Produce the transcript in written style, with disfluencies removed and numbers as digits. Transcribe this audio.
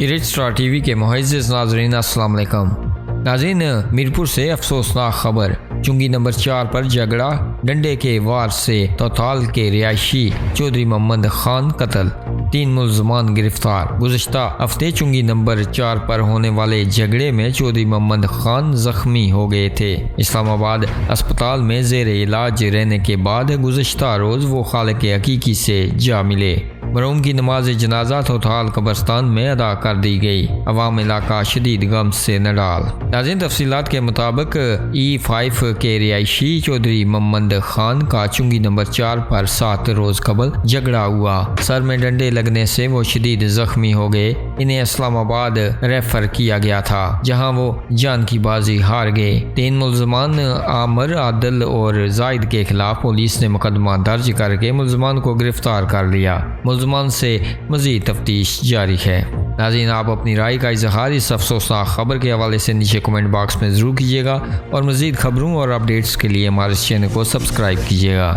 इरिट star TV के मुअज़्ज़िज़ नाज़रीन अस्सलाम वालेकुम। नाज़रीन, मीरपुर से अफसोसनाक खबर। चुंगी नंबर 4 पर झगड़ा, डंडे के वार से तोताल के रिहायशी चौधरी मोहम्मद खान कत्ल, 3 मुल्ज़मान गिरफ्तार। गुज़श्ता हफ्ते चुंगी नंबर 4 पर होने वाले झगड़े में चौधरी मोहम्मद खान जख्मी हो गए थे। इस्लामाबाद अस्पताल में ज़ेर इलाज रहने के बाद गुज़श्ता रोज़ वो खालिक हकीकी से जा मिले। मरहूम की नमाज जनाजा तोताल कब्रिस्तान में अदा कर दी गई। अवाम इलाका शदीद गम से नडाल। नाज़रीन, तफसीलात के मुताबिक E5 के रिहायशी चौधरी मोहम्मद खान का चुंगी नंबर 4 पर 7 रोज़ कबल झगड़ा हुआ। सर में डंडे लगने से वो शदीद जख्मी हो गए। इन्हें इस्लामाबाद रेफर किया गया था, जहां वो जान की बाजी हार गए। 3 मुल्ज़मान आमिर, आदिल और जाहिद के खिलाफ पुलिस ने मुकदमा दर्ज करके मुल्ज़मान को गिरफ्तार कर लिया। मुल्ज़मान से मज़ीद तफ्तीश जारी है। नाज़रीन, आप अपनी राय का इज़हार इस अफसोसनाक खबर के हवाले से नीचे कमेंट बॉक्स में ज़रूर कीजिएगा और मज़ीद खबरों और अपडेट्स के लिए हमारे चैनल को सब्सक्राइब कीजिएगा।